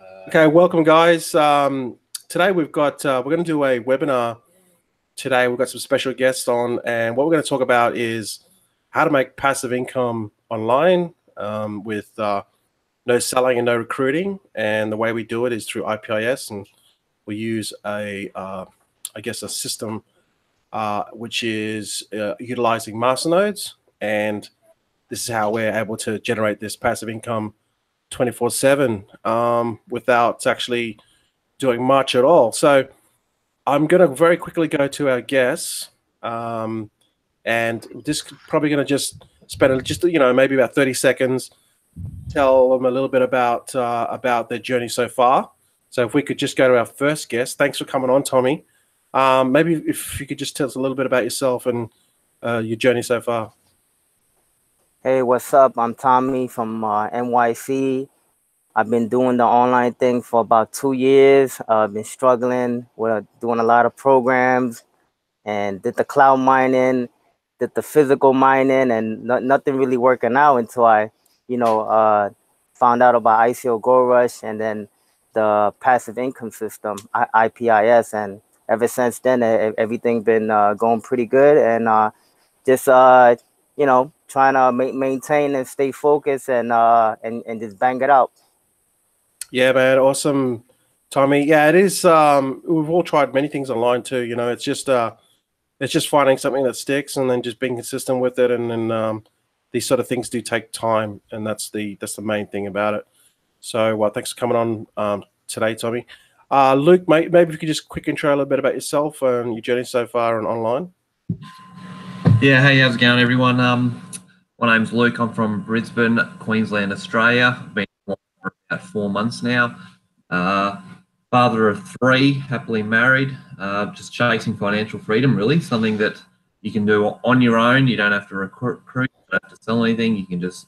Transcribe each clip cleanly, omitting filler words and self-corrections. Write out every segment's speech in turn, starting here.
Okay, welcome guys. Today we've got we're going to do a webinar. Today we've got some special guests on, and what we're going to talk about is how to make passive income online with no selling and no recruiting. And the way we do it is through IPIS, and we use a I guess a system which is utilizing masternodes, and this is how we're able to generate this passive income 24/7 without actually doing much at all. So I'm going to very quickly go to our guests, and just probably going to just spend just maybe about 30 seconds, tell them a little bit about their journey so far. So if we could just go to our first guest. Thanks for coming on, Tommy. Maybe if you could just tell us a little bit about yourself and your journey so far. Hey, what's up? I'm Tommy from NYC. I've been doing the online thing for about 2 years. I've been struggling with doing a lot of programs and did the cloud mining, did the physical mining, and nothing really working out until I, found out about ICO Gold Rush and then the passive income system, IPIS. And ever since then, everything been going pretty good. And just trying to maintain and stay focused and just bang it out. Yeah, man, awesome, Tommy. Yeah, it is. We've all tried many things online too. It's just finding something that sticks and then just being consistent with it. And then these sort of things do take time, and that's the main thing about it. So, thanks for coming on today, Tommy. Luke, maybe if you could just quick intro a little bit about yourself and your journey so far and online. Yeah, hey, how's it going, everyone? My name's Luke. I'm from Brisbane, Queensland, Australia. I've been for about 4 months now. Father of 3, happily married, just chasing financial freedom, really. Something that you can do on your own. You don't have to recruit, you don't have to sell anything. You can just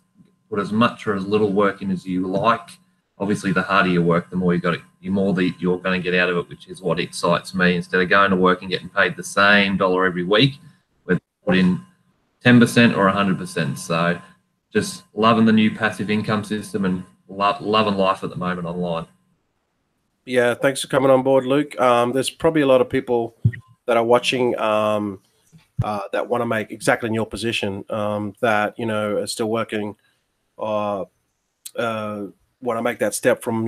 put as much or as little work in as you like. Obviously, the harder you work, the more you're going to get out of it, which is what excites me. Instead of going to work and getting paid the same dollar every week, whether you put in 10% or 100%. So just loving the new passive income system and loving life at the moment online. Yeah, thanks for coming on board, Luke. There's probably a lot of people that are watching that want to make exactly in your position, that are still working, want to make that step from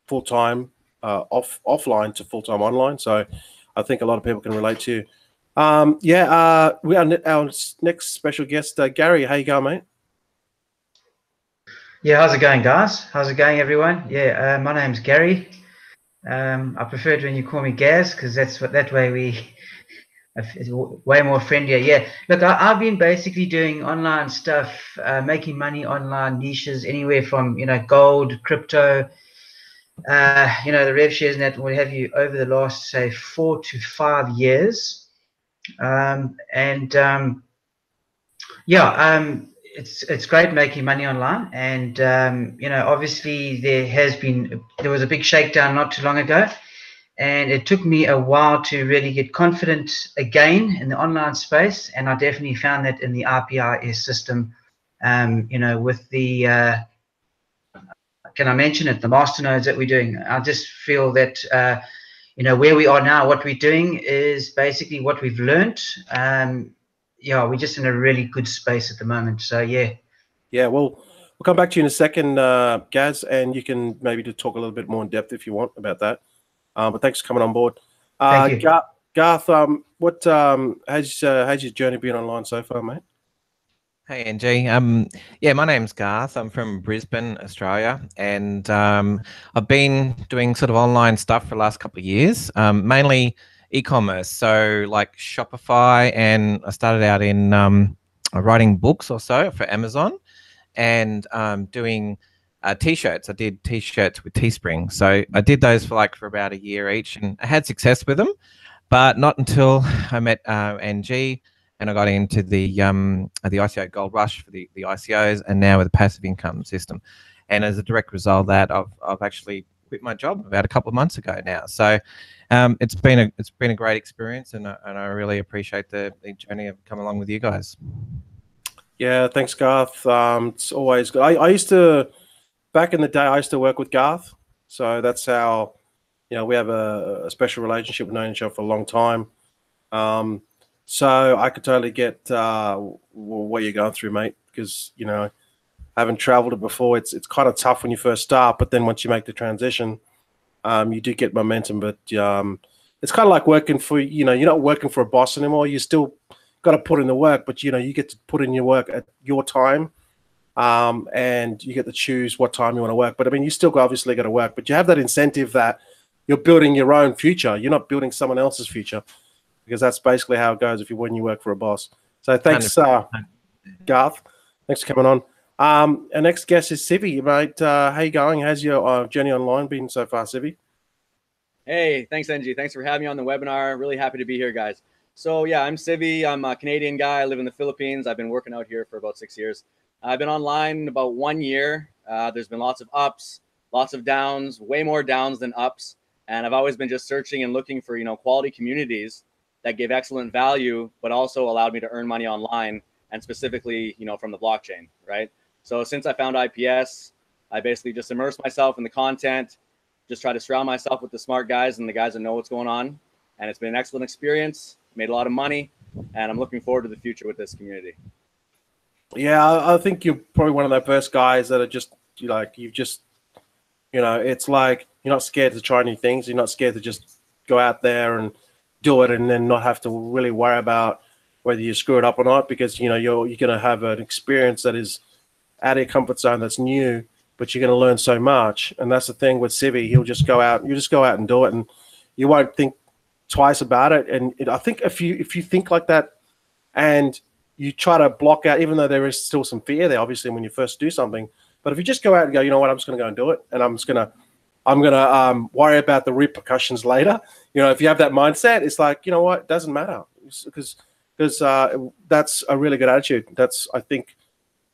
full-time offline to full-time online. So I think a lot of people can relate to you. We are our next special guest, Gary. How you going, mate? Yeah, how's it going, guys? How's it going, everyone? Yeah, my name's Gary. I prefer it when you call me Gaz, because that way it's way more friendlier. Yeah, look, I've been basically doing online stuff, making money online, niches anywhere from gold, crypto, the rev shares and that, what have you, over the last say 4 to 5 years. It's great making money online, and obviously there was a big shakedown not too long ago, and it took me a while to really get confident again in the online space, and I definitely found that in the IPIS system. With the can I mention it, the masternodes that we're doing. I just feel that where we are now, what we're doing is basically what we've learned. We're just in a really good space at the moment. So yeah. Yeah, well, we'll come back to you in a second, Gaz, and you can maybe just talk a little bit more in depth if you want about that. But thanks for coming on board. Thank you. Garth, how's your journey been online so far, mate? Hey, NG. Yeah, my name's Garth. I'm from Brisbane, Australia, and I've been doing sort of online stuff for the last couple of years, mainly e-commerce, so like Shopify, and I started out in writing books or so for Amazon, and doing t-shirts. I did t-shirts with Teespring, so I did those for about a year each, and I had success with them, but not until I met NG, and I got into the ICO Gold Rush for the ICOs, and now with the passive income system. And as a direct result of that, I've actually quit my job about a couple of months ago now. So it's been a great experience, and I really appreciate the journey of coming along with you guys. Yeah, thanks, Garth. It's always good. I used to, back in the day, I used to work with Garth, So that's how, we have a special relationship. We've known each other for a long time. So I could totally get what you're going through, mate, because, I haven't traveled it before. It's kind of tough when you first start, but then once you make the transition, you do get momentum. But it's kind of like working for, you're not working for a boss anymore. You still got to put in the work, but, you get to put in your work at your time. And you get to choose what time you want to work. But I mean, you still obviously got to work, but you have that incentive that you're building your own future. You're not building someone else's future, because that's basically how it goes when you work for a boss. So thanks, Garth. Thanks for coming on. Our next guest is Civi, mate. How you going? How's your journey online been so far, Civi? Hey, thanks, NG. Thanks for having me on the webinar. Really happy to be here, guys. So yeah, I'm Civi. I'm a Canadian guy. I live in the Philippines. I've been working out here for about 6 years. I've been online about 1 year. There's been lots of ups, lots of downs, way more downs than ups. And I've always been just searching and looking for, quality communities that give excellent value, but also allowed me to earn money online, and specifically, from the blockchain, right? So since I found IPS, I basically just immersed myself in the content, just try to surround myself with the smart guys and the guys that know what's going on. And it's been an excellent experience, made a lot of money, and I'm looking forward to the future with this community. Yeah, I think you're probably one of the first guys that are just, you've just, it's like you're not scared to try new things. You're not scared to just go out there and do it and then not have to really worry about whether you screw it up or not, because, you're going to have an experience that is out of your comfort zone, that's new, but you're going to learn so much. And that's the thing with Civi. He'll just go out, you just go out and do it, and you won't think twice about it. And I think if you think like that and you try to block out, even though there is still some fear there, obviously, when you first do something. But if you just go out and go, you know what, I'm just going to go and do it, and I'm going to worry about the repercussions later. If you have that mindset, it's like, you know what, it doesn't matter, because that's a really good attitude. I think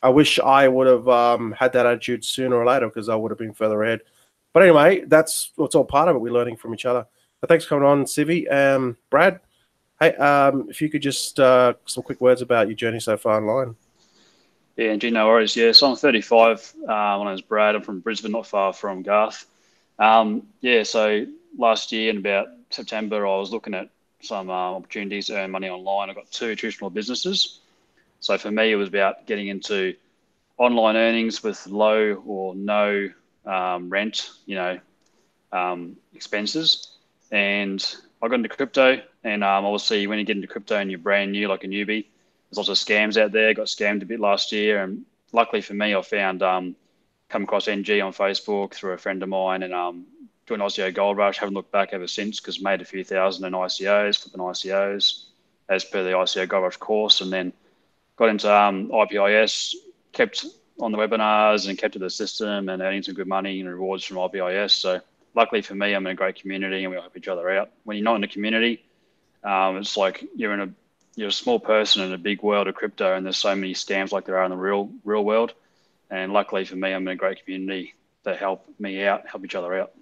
I wish I would have had that attitude sooner or later, because I would have been further ahead. But anyway, it's all part of it. We're learning from each other. But thanks for coming on, Civi. Brad, hey, if you could just some quick words about your journey so far online. Yeah, Angie, no worries. Yeah, so I'm 35. My name's Brad. I'm from Brisbane, not far from Garth. So last year in about September, I was looking at some opportunities to earn money online. I got 2 traditional businesses. So for me, it was about getting into online earnings with low or no rent, expenses. And I got into crypto, and obviously when you get into crypto and you're brand new, like a newbie, there's lots of scams out there. Got scammed a bit last year, and luckily for me, I found come across NG on Facebook through a friend of mine, and doing ICO Gold Rush. Haven't looked back ever since, because made a few thousand in ICOs, flipping ICOs as per the ICO Gold Rush course, and then got into IPIS, kept on the webinars and kept to the system and earning some good money and rewards from IPIS. So luckily for me, I'm in a great community and we help each other out. When you're not in a community, it's like you're a small person in a big world of crypto, and there's so many scams like there are in the real world. And luckily for me, I'm in a great community that help me out, help each other out.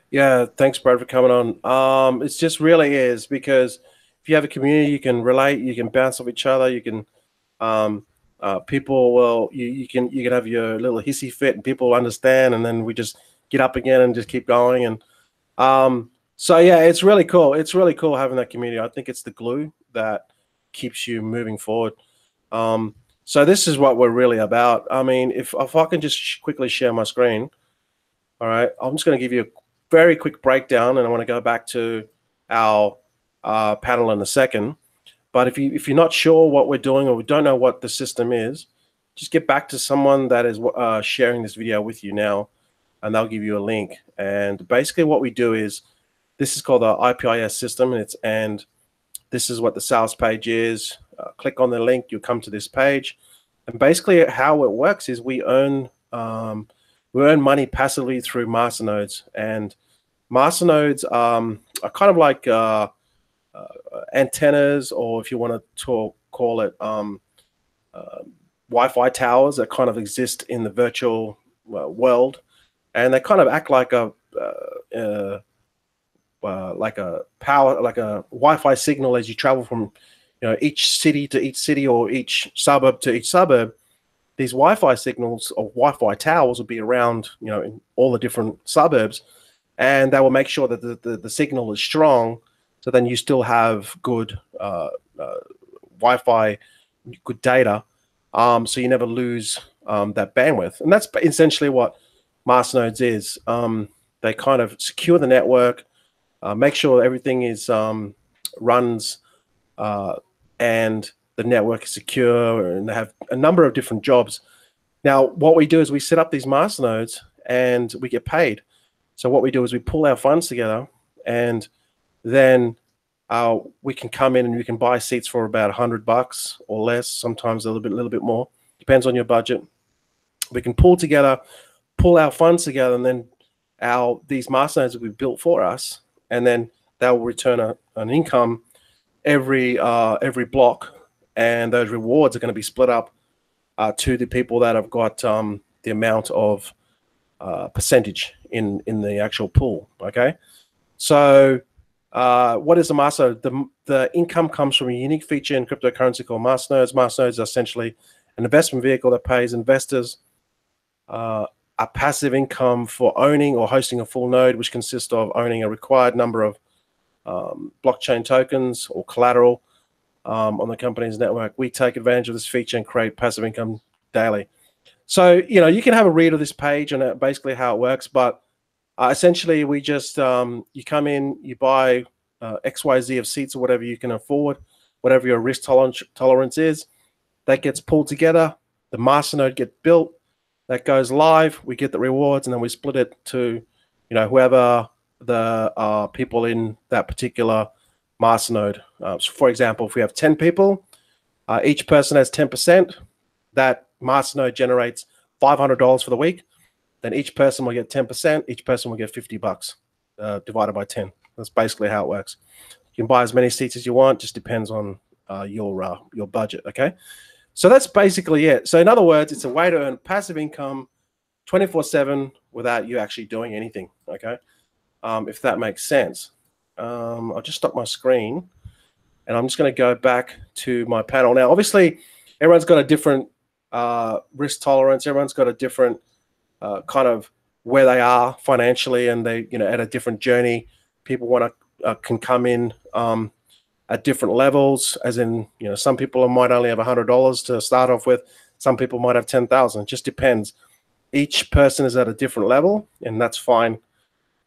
Yeah, thanks, Brad, for coming on. It just really is, because if you have a community, you can relate, you can bounce off each other, you can people will you can have your little hissy fit and people understand, and then we just get up again and just keep going. And so yeah, it's really cool. It's really cool having that community. I think it's the glue that keeps you moving forward. So this is what we're really about. I mean, if I can just quickly share my screen. All right, I'm just going to give you a very quick breakdown, and I want to go back to our panel in a second. But if you're not sure what we're doing, or we don't know what the system is, just get back to someone that is sharing this video with you now, and they'll give you a link. And basically what we do is, this is called the IPIS system, and this is what the sales page is. Click on the link, you'll come to this page. And basically how it works is we earn money passively through masternodes. And masternodes are kind of like antennas, or if you want to call it Wi-Fi towers that kind of exist in the virtual world, and they kind of act like a power, like a Wi-Fi signal as you travel from each city to each city, or each suburb to each suburb. these Wi-Fi signals or Wi-Fi towers will be around, you know, in all the different suburbs, and that will make sure that the signal is strong. So then you still have good Wi-Fi, good data, so you never lose that bandwidth. And that's essentially what masternodes is. They kind of secure the network, make sure everything is runs and the network is secure, and they have a number of different jobs. Now, what we do is we set up these masternodes and we get paid. So what we do is we pull our funds together, and then we can come in and we can buy seats for about $100 or less, sometimes a little bit more, depends on your budget. We can pull our funds together, and then these masternodes will be built for us, and then they will return an income every block, and those rewards are going to be split up to the people that have got the amount of percentage in the actual pool. Okay, so what is a masternode? The income comes from a unique feature in cryptocurrency called masternodes. Masternodes are essentially an investment vehicle that pays investors a passive income for owning or hosting a full node, which consists of owning a required number of blockchain tokens or collateral on the company's network. We take advantage of this feature and create passive income daily. So, you know, you can have a read of this page and basically how it works, but essentially we just, you come in, you buy XYZ of seats or whatever you can afford, whatever your risk tolerance is. That gets pulled together, the masternode gets built, that goes live, we get the rewards, and then we split it to, you know, whoever the people in that particular masternode. So for example, if we have 10 people, each person has 10%, that masternode generates $500 for the week. Then each person will get 10%, each person will get $50 divided by 10. That's basically how it works. You can buy as many seats as you want, just depends on your budget, okay? So that's basically it. So in other words, it's a way to earn passive income 24/7 without you actually doing anything, okay? If that makes sense. I'll just stop my screen, and I'm just going to go back to my panel. Now, obviously, everyone's got a different risk tolerance. Everyone's got a different kind of where they are financially, and they, you know, at a different journey. People want to can come in at different levels, as in, you know, some people might only have $100 to start off with. Some people might have 10,000. It just depends. Each person is at a different level, and that's fine.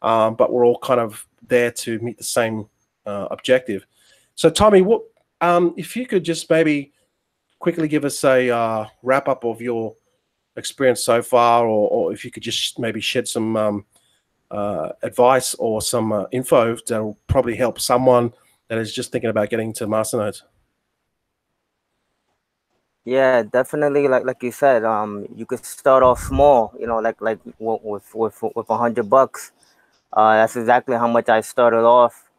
But we're all kind of there to meet the same objective. So, Tommy, what if you could just maybe quickly give us a wrap up of your experience so far, or if you could just maybe shed some advice or some info that will probably help someone that is just thinking about getting to masternodes. Yeah, definitely. Like you said, you could start off small. You know, like with $100. That's exactly how much I started off.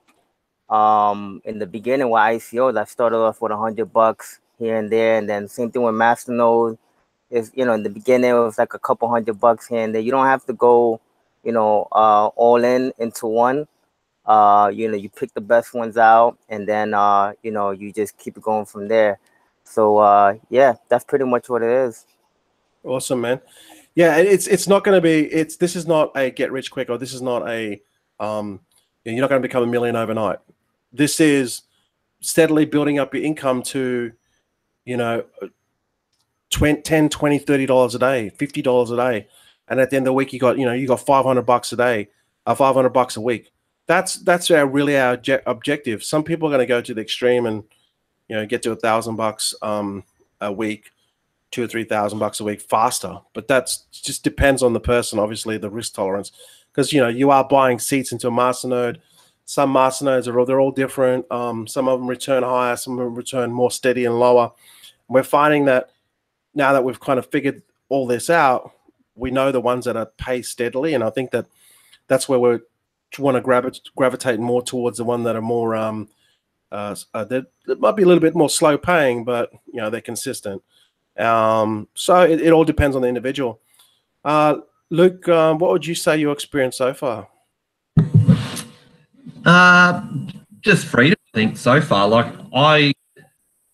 In the beginning with ICOs, I started off with $100 here and there, and then same thing with masternode. Is, you know, in the beginning it was like a couple $100 here and there. You don't have to go, you know, all into one. You know, you pick the best ones out, and then you know, you just keep it going from there. So yeah, that's pretty much what it is. Awesome, man. Yeah, it's not going to be, this is not a get rich quick, or this is not a you're not going to become a million overnight. This is steadily building up your income to, you know, $10, $20, $30 a day, $50 a day, and at the end of the week you got $500 a day, $500 a week. That's our objective. Some people are going to go to the extreme and, you know, get to $1,000 a week, $2,000 or $3,000 a week faster. But that's just depends on the person, obviously, the risk tolerance, because, you know, you are buying seats into a masternode. Some masternodes they're all different. Some of them return higher, some of them return more steady and lower. We're finding that now that we've kind of figured all this out, we know the ones that are pay steadily, and I think that's where we want to gravitate more towards the one that are more that might be a little bit more slow paying, but, you know, they're consistent. So it all depends on the individual. Luke, what would you say your experience so far? Just freedom, I think, so far. Like,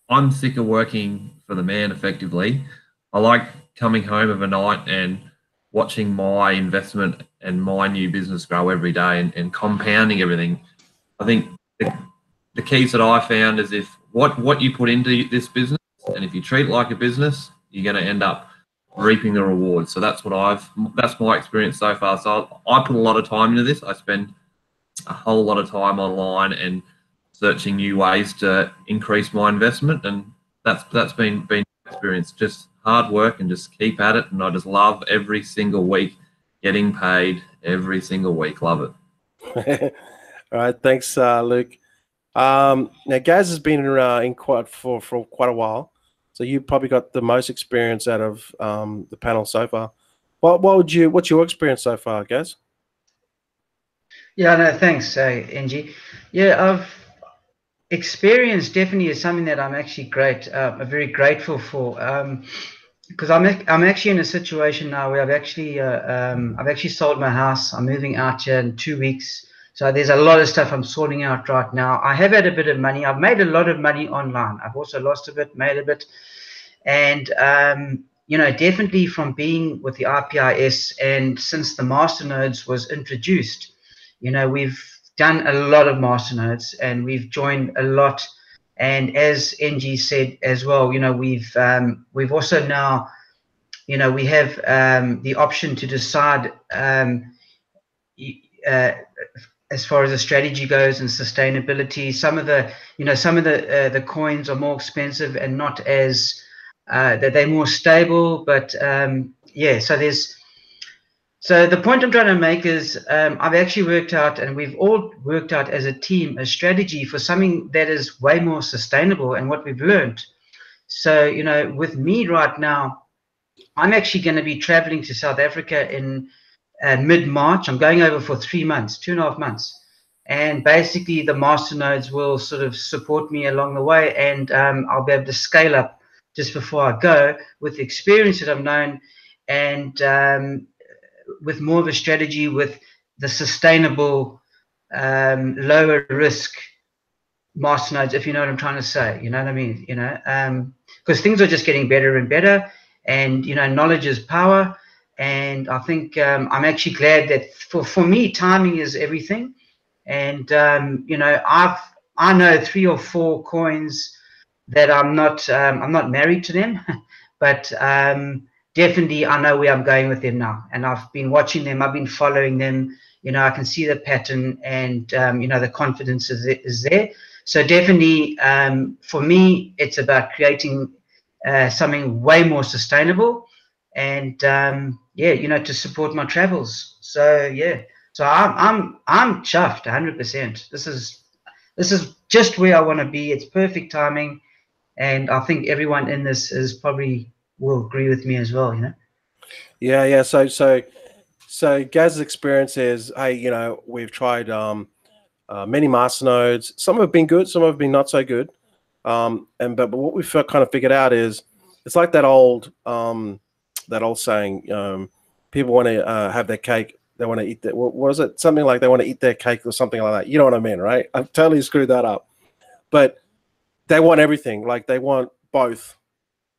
I'm sick of working for the man, effectively. I like coming home of a night and watching my investment and my new business grow every day and compounding everything. I think the keys that I found is if what you put into this business, and if you treat it like a business, you're going to end up reaping the rewards. So that's my experience so far. So I put a lot of time into this. I spend a whole lot of time online and searching new ways to increase my investment, and that's been experience. Just hard work and just keep at it. And I just love every single week getting paid every single week. Love it. All right, thanks, Luke. Now Gaz has been in quite for quite a while, so you probably got the most experience out of the panel so far. What's your experience so far, Gaz? Yeah, no, thanks, NG. Yeah, experience definitely is something that I'm actually I'm very grateful for, because I'm actually in a situation now where I've actually sold my house. I'm moving out here in 2 weeks, so there's a lot of stuff I'm sorting out right now. I have had a bit of money. I've made a lot of money online. I've also lost a bit, made a bit, and you know, definitely from being with the IPIS and since the masternodes was introduced, you know, we've done a lot of masternodes and we've joined a lot. And as NG said as well, you know, we've also now, you know, we have the option to decide as far as the strategy goes and sustainability. Some of the coins are more expensive and not as that they're more stable, but yeah. So the point I'm trying to make is I've actually worked out, and we've all worked out as a team, a strategy for something that is way more sustainable and what we've learned. So, you know, with me right now, I'm actually going to be traveling to South Africa in mid-March. I'm going over for 3 months, 2.5 months. And basically the masternodes will sort of support me along the way, and I'll be able to scale up just before I go with the experience that I've known, and with more of a strategy with the sustainable, lower risk masternodes, if you know what I'm trying to say. You know what I mean? You know, because things are just getting better and better, and you know, knowledge is power. And I think I'm actually glad that for me, timing is everything. And you know, I know 3 or 4 coins that I'm not married to them, but definitely I know where I'm going with them now, and I've been watching them, I've been following them. You know, I can see the pattern, and you know, the confidence is there. So definitely, for me, it's about creating something way more sustainable, and yeah, you know, to support my travels. So yeah, so I'm chuffed 100%. This is just where I want to be. It's perfect timing, and I think everyone in this is probably will agree with me as well. You know. Yeah. So Gaz's experience is, hey, you know, we've tried many masternodes. Some have been good, some have been not so good. But what we've kind of figured out is it's like that old saying, people want to have their cake, they want to eat that. What was it? Something like they want to eat their cake or something like that. You know what I mean, right? I've totally screwed that up. But they want everything. Like they want both.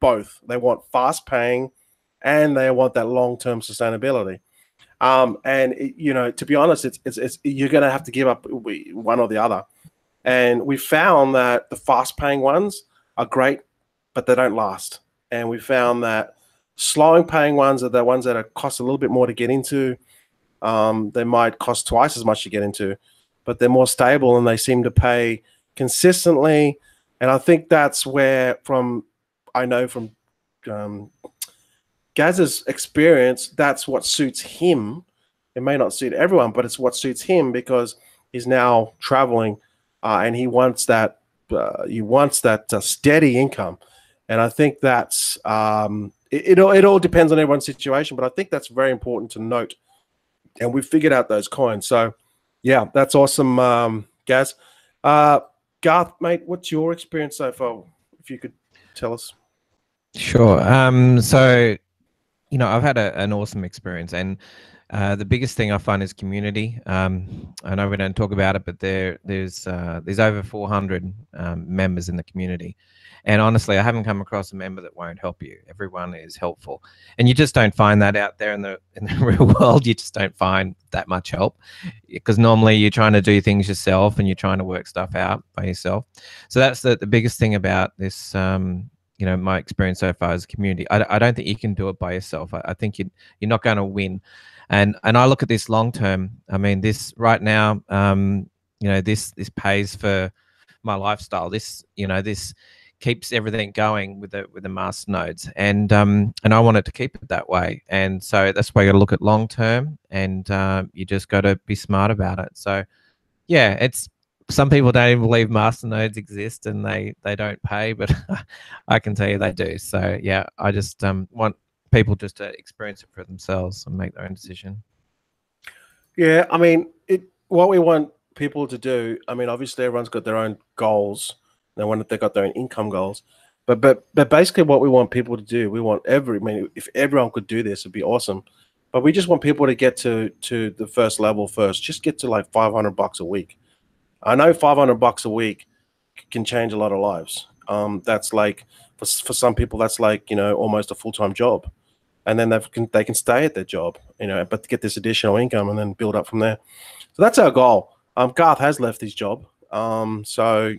They want fast paying, and they want that long-term sustainability. You know, to be honest, it's you're going to have to give up one or the other. And we found that the fast-paying ones are great, but they don't last. And we found that slowing-paying ones are the ones that cost a little bit more to get into. They might cost twice as much to get into, but they're more stable and they seem to pay consistently. And I think that's where, I know from Gaz's experience, that's what suits him. It may not suit everyone, but it's what suits him because he's now traveling, and he wants that. Steady income, and I think that's it all depends on everyone's situation. But I think that's very important to note. And we figured out those coins. So, yeah, that's awesome, Gaz. Garth, mate, what's your experience so far? If you could tell us. Sure. So I've had an awesome experience, and the biggest thing I find is community. I know we don't talk about it, but there's over 400 members in the community, and honestly, I haven't come across a member that won't help you. Everyone is helpful, and you just don't find that out there in the real world. You just don't find that much help, because normally you're trying to do things yourself and you're trying to work stuff out by yourself. So that's the biggest thing about this. My experience so far is community. I don't think you can do it by yourself. I think you're not going to win. And I look at this long term. I mean, this right now, this pays for my lifestyle. This keeps everything going with the master nodes, and I want it to keep it that way. And so that's why you got to look at long term, and you just got to be smart about it. So yeah, it's some people don't even believe master nodes exist and they don't pay, but I can tell you they do. So yeah, I just want people just to experience it for themselves and make their own decision. Yeah, I mean, what we want people to do. I mean, obviously everyone's got their own goals. They've got their own income goals, but basically what we want people to do, if everyone could do this, it'd be awesome. But we just want people to get to the first level first. Just get to like $500 a week. I know $500 a week can change a lot of lives. That's like for some people, that's like almost a full-time job, and then they can stay at their job, but to get this additional income and then build up from there. So that's our goal. Garth has left his job, so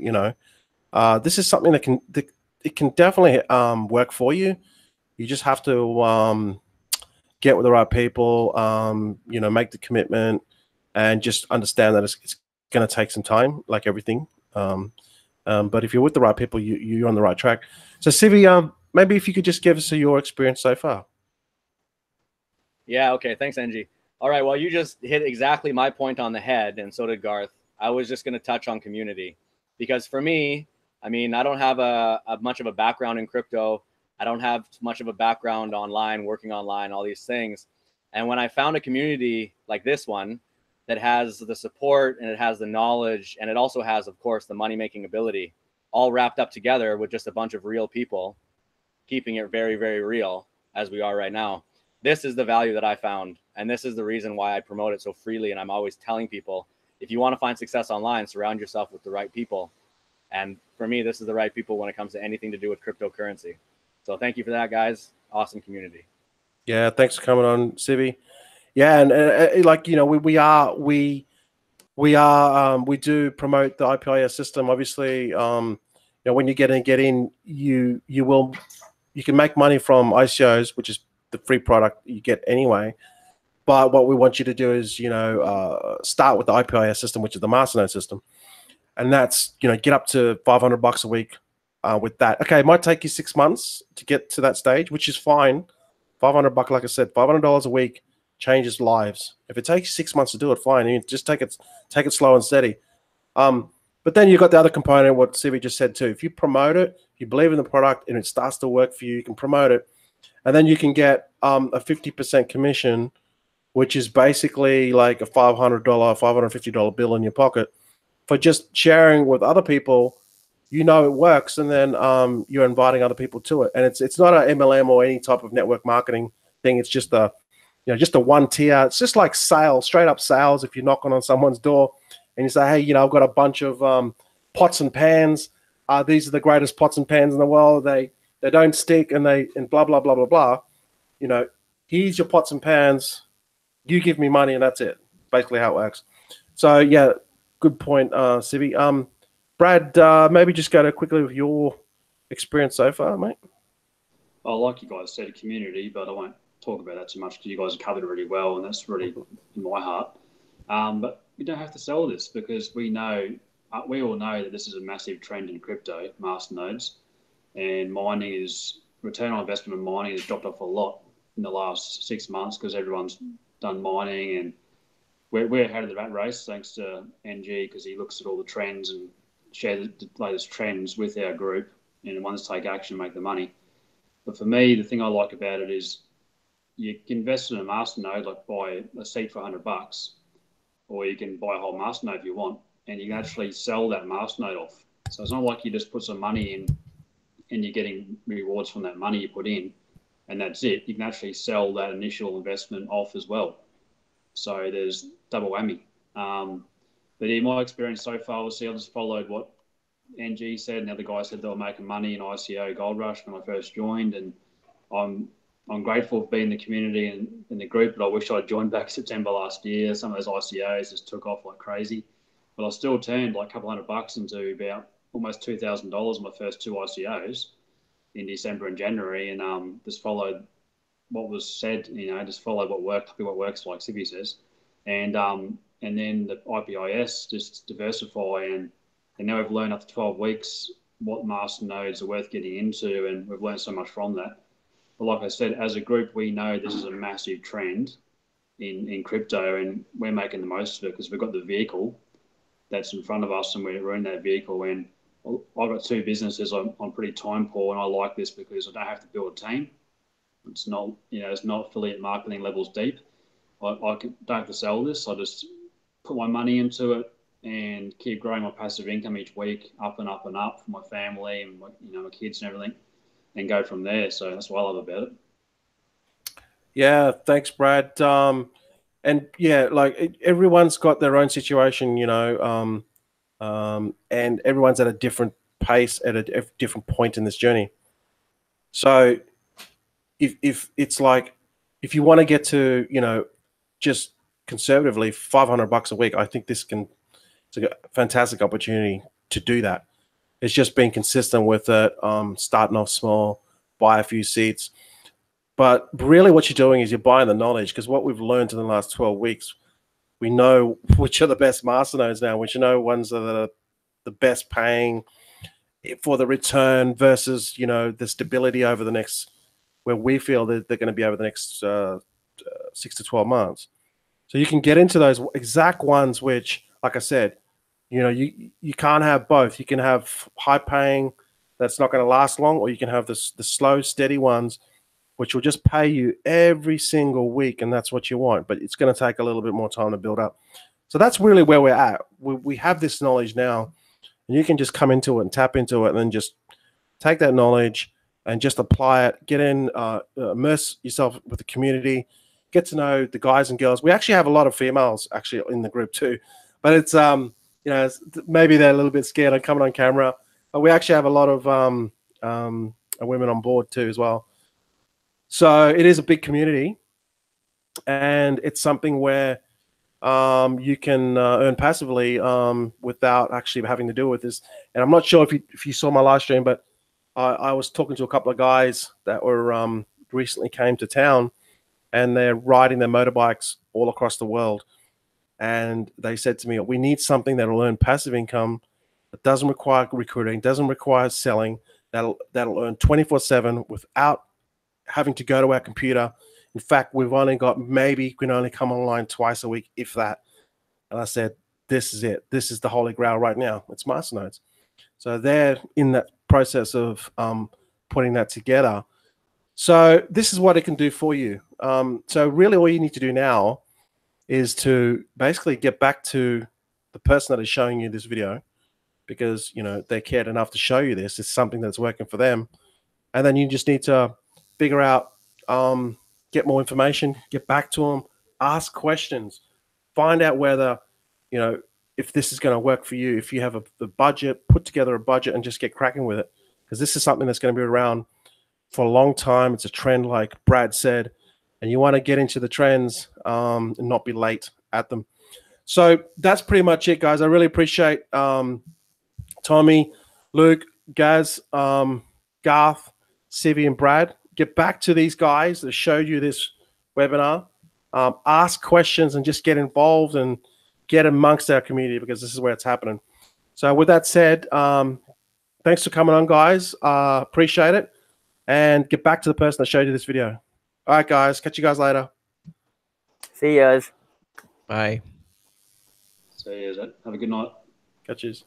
this is something that it can definitely work for you. You just have to get with the right people, make the commitment, and just understand that it's going to take some time, like everything. But if you're with the right people, you're on the right track. So Sivi, maybe if you could just give us your experience so far. Yeah, okay. Thanks, Angie. All right, well, you just hit exactly my point on the head, and so did Garth. I was just going to touch on community, because for me, I mean, I don't have a much of a background in crypto. I don't have much of a background online, working online, all these things. And when I found a community like this one that has the support and it has the knowledge and it also has, of course, the money-making ability, all wrapped up together with just a bunch of real people, keeping it very, very real as we are right now. This is the value that I found. And this is the reason why I promote it so freely. And I'm always telling people, if you want to find success online, surround yourself with the right people. And for me, this is the right people when it comes to anything to do with cryptocurrency. So thank you for that, guys. Awesome community. Yeah, thanks for coming on, Sivi. Yeah, and we do promote the IPIS system. Obviously, when you get in, you can make money from ICOs, which is the free product you get anyway. But what we want you to do is, start with the IPIS system, which is the masternode system, and that's get up to $500 a week with that. Okay, it might take you 6 months to get to that stage, which is fine. $500, like I said, $500 a week changes lives. If it takes 6 months to do it, fine. You just take it slow and steady. But then you've got the other component, what Sivi just said too. If you promote it, you believe in the product, and it starts to work for you, you can promote it, and then you can get a 50% commission, which is basically like a $500, $550 bill in your pocket for just sharing with other people. It works, and then you're inviting other people to it, and it's not an MLM or any type of network marketing thing. It's just a one tier. It's just like sales, straight up sales. If you're knocking on someone's door and you say, hey, I've got a bunch of pots and pans. These are the greatest pots and pans in the world. They don't stick, and blah blah blah blah blah. Here's your pots and pans. You give me money, and that's it. Basically how it works. So yeah, good point, Sivi. Brad, maybe just go quickly with your experience so far, mate. I like you guys said community, but I won't talk about that too much because you guys have covered it really well, and that's really in my heart. But we don't have to sell this because we all know that this is a massive trend in crypto, masternodes, and return on investment in mining has dropped off a lot in the last 6 months because everyone's done mining, and we're ahead of the rat race thanks to NG because he looks at all the trends and share the latest trends with our group, and once take action, make the money. But for me, the thing I like about it is you can invest in a masternode, like buy a seat for $100, or you can buy a whole masternode if you want, and you can actually sell that masternode off. So it's not like you just put some money in and you're getting rewards from that money you put in. and that's it. You can actually sell that initial investment off as well. So there's double whammy. But in my experience so far, obviously, I just followed what NG said, and the other guy said they were making money in ICO Gold Rush when I first joined, and I'm grateful for being in the community and in the group, but I wish I'd joined back September last year. Some of those ICOs just took off like crazy, but I still turned like a couple $100 into about almost $2,000 on my first 2 ICOs in December and January, and just followed what was said, just follow what worked, what works, like Sibi says, and then the IPIS, just diversify, and now we've learned after 12 weeks what master nodes are worth getting into, and we've learned so much from that. But like I said, as a group, we know this is a massive trend in crypto, and we're making the most of it because we've got the vehicle that's in front of us, and we're in that vehicle. And I've got 2 businesses. I'm pretty time poor, and I like this because I don't have to build a team. It's not, it's not affiliate marketing levels deep. I don't have to sell this. I just put my money into it and keep growing my passive income each week, up and up and up for my family and my kids and everything, and go from there. So that's what I love about it. Yeah, thanks, Brad. And yeah, like everyone's got their own situation, and everyone's at a different pace at a different point in this journey. So if it's like, if you want to get to, just conservatively $500 a week, I think it's a fantastic opportunity to do that. It's just being consistent with it, starting off small, buy a few seats. But really what you're doing is you're buying the knowledge, because what we've learned in the last 12 weeks, we know which are the best masternodes now, which ones that are the best paying for the return versus, the stability over the next, where we feel that they're going to be over the next 6 to 12 months. So you can get into those exact ones, which, like I said, you can't have both. You can have high paying that's not going to last long, or you can have the slow, steady ones, which will just pay you every single week, and that's what you want. But it's going to take a little bit more time to build up. So that's really where we're at. We have this knowledge now, and you can just come into it and tap into it, and then just take that knowledge and just apply it. Get in, immerse yourself with the community, get to know the guys and girls. We actually have a lot of females actually in the group too, but it's maybe they're a little bit scared of coming on camera. But we actually have a lot of women on board too as well. So it is a big community, and it's something where you can earn passively without actually having to deal with this. And I'm not sure if you saw my live stream, but I was talking to a couple of guys that were recently came to town, and they're riding their motorbikes all across the world. And they said to me, we need something that'll earn passive income, that doesn't require recruiting, doesn't require selling, that'll earn 24/7 without having to go to our computer. In fact, we've only got, maybe can only come online twice a week, if that. And I said, this is it. This is the holy grail right now. It's masternodes. So they're in that process of putting that together. So this is what it can do for you. So really all you need to do now is to basically get back to the person that is showing you this video, because they cared enough to show you this. It's something that's working for them. And then you just need to figure out, get more information, get back to them, ask questions, find out whether, if this is going to work for you. If you have the budget, put together a budget and just get cracking with it, because this is something that's going to be around for a long time. It's a trend, like Brad said, and you want to get into the trends and not be late at them. So that's pretty much it, guys. I really appreciate Tommy, Luke, Gaz, Garth, Sivi, and Brad. Get back to these guys that showed you this webinar. Ask questions and just get involved and get amongst our community, because this is where it's happening. So with that said, thanks for coming on, guys. Appreciate it. And get back to the person that showed you this video. All right, guys. Catch you guys later. See you guys. Bye. So yeah, have a good night. Catch yous.